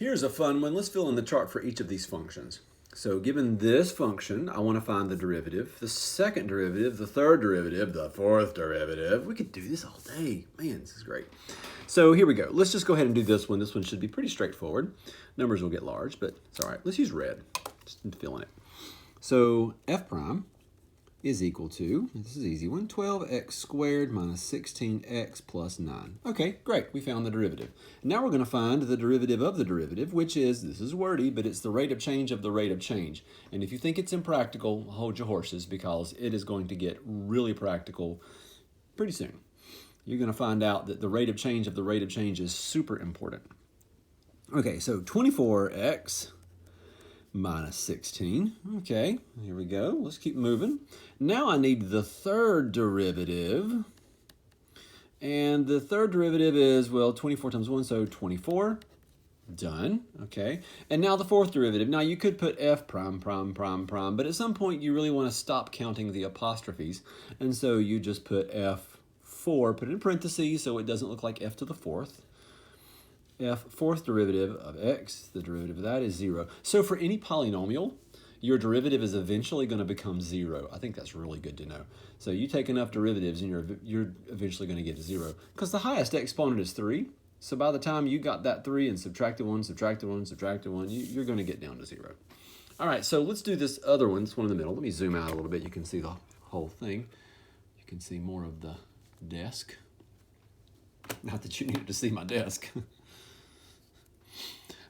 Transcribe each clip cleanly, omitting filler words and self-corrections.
Here's a fun one. Let's fill in the chart for each of these functions. So given this function, I want to find the derivative, the second derivative, the third derivative, the fourth derivative. We could do this all day. Man, this is great. So here we go. Let's just go ahead and do this one. This one should be pretty straightforward. Numbers will get large, but it's all right. Let's use red, just to fill in it. So f prime is equal to, this is an easy one, 12x squared minus 16x plus 9. Okay, great, we found the derivative. Now we're going to find the derivative of the derivative, which is, this is wordy, but it's the rate of change of the rate of change. And if you think it's impractical, hold your horses, because it is going to get really practical pretty soon. You're going to find out that the rate of change of the rate of change is super important. Okay, so 24x minus 16. Okay, here we go. Let's keep moving. Now I need the third derivative. And the third derivative is, well, 24 times 1, so 24. Done. Okay. And now the fourth derivative. Now you could put f prime, but at some point you really want to stop counting the apostrophes. And so you just put f4, put it in parentheses so it doesn't look like f to the fourth. F fourth derivative of x, the derivative of that is 0. So for any polynomial, your derivative is eventually going to become 0. I think that's really good to know. So you take enough derivatives and you're eventually going to get to 0. Because the highest exponent is 3. So by the time you got that 3 and subtracted 1, you're going to get down to 0. All right, so let's do this other one, this one in the middle. Let me zoom out a little bit. You can see the whole thing. You can see more of the desk. Not that you needed to see my desk.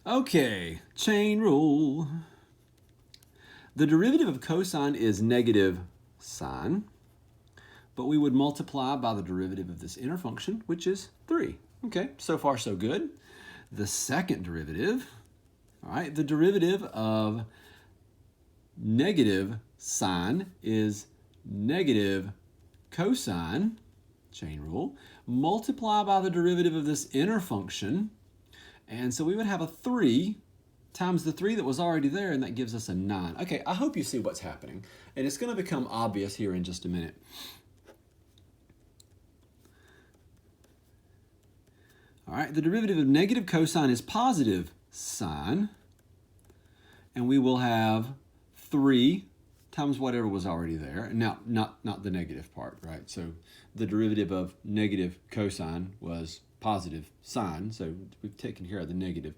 Okay, chain rule. The derivative of cosine is negative sine, but we would multiply by the derivative of this inner function, which is 3. Okay, so far so good. The second derivative, all right, the derivative of negative sine is negative cosine, chain rule, multiply by the derivative of this inner function. And so we would have a 3 times the 3 that was already there, and that gives us a 9. Okay, I hope you see what's happening. And it's going to become obvious here in just a minute. All right, the derivative of negative cosine is positive sine. And we will have 3 times whatever was already there. Now, not the negative part, right? So the derivative of negative cosine was positive sine, so we've taken care of the negative.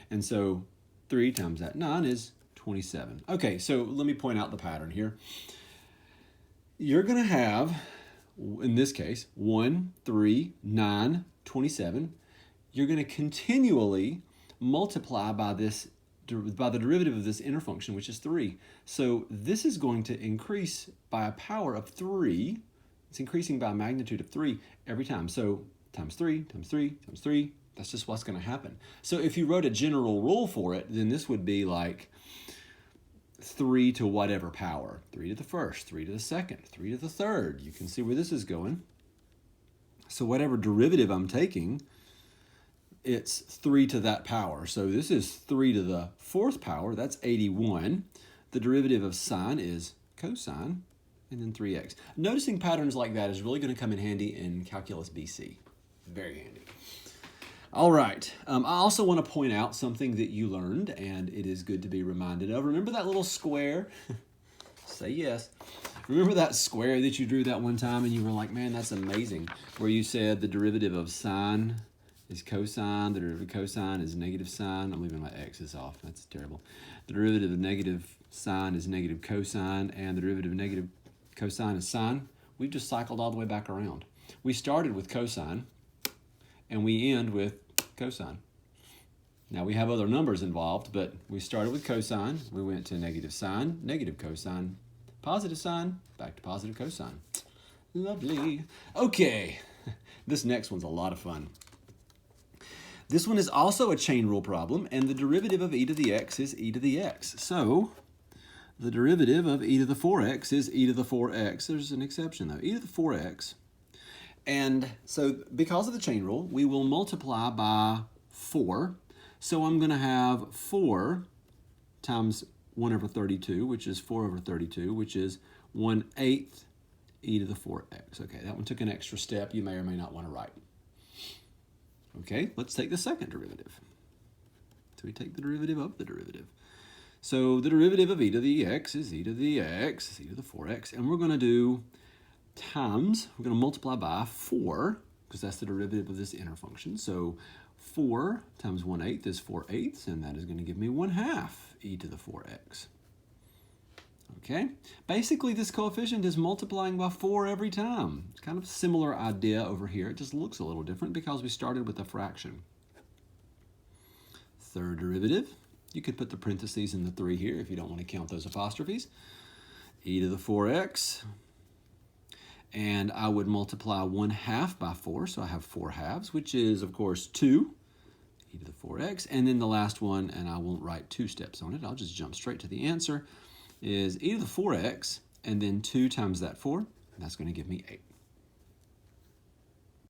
And so 3 times that 9 is 27. Okay, so let me point out the pattern here. You're going to have, in this case, 1, 3, 9, 27. You're going to continually multiply by the derivative of this inner function, which is 3. So this is going to increase by a power of 3. It's increasing by a magnitude of 3 every time. So times 3, times 3, times 3. That's just what's going to happen. So if you wrote a general rule for it, then this would be like 3 to whatever power. 3 to the first, 3 to the second, 3 to the third. You can see where this is going. So whatever derivative I'm taking, it's 3 to that power. So this is 3 to the fourth power. That's 81. The derivative of sine is cosine, and then 3x. Noticing patterns like that is really going to come in handy in Calculus BC. Very handy. All right. I also want to point out something that you learned, and it is good to be reminded of. Remember that little square? Say yes. Remember that square that you drew that one time, and you were like, man, that's amazing, where you said the derivative of sine is cosine, the derivative of cosine is negative sine. I'm leaving my x's off. That's terrible. The derivative of negative sine is negative cosine, and the derivative of negative cosine is sine. We've just cycled all the way back around. We started with cosine, and we end with cosine. Now we have other numbers involved, but we started with cosine. We went to negative sine, negative cosine, positive sine, back to positive cosine. Lovely. Okay, this next one's a lot of fun. This one is also a chain rule problem, and the derivative of e to the x is e to the x. So the derivative of e to the 4x is e to the 4x. There's an exception though, e to the 4x. And so because of the chain rule, we will multiply by 4. So I'm going to have 4 times 1 over 32, which is 4 over 32, which is 1/8 e to the 4x. Okay, that one took an extra step you may or may not want to write. Okay, let's take the second derivative. So we take the derivative of the derivative. So the derivative of e to the x is e to the x, e to the 4x, and we're going to do times, we're going to multiply by 4, because that's the derivative of this inner function. So 4 times 1/8 is 4/8, and that is going to give me 1/2 e to the 4x. Okay, basically this coefficient is multiplying by 4 every time. It's kind of a similar idea over here. It just looks a little different because we started with a fraction. Third derivative, you could put the parentheses in the 3 here if you don't want to count those apostrophes. E to the 4x, and I would multiply 1/2 by 4, so I have 4/2, which is, of course, 2 e to the 4x. And then the last one, and I won't write 2 steps on it, I'll just jump straight to the answer, is e to the 4x, and then 2 times that 4, and that's going to give me 8.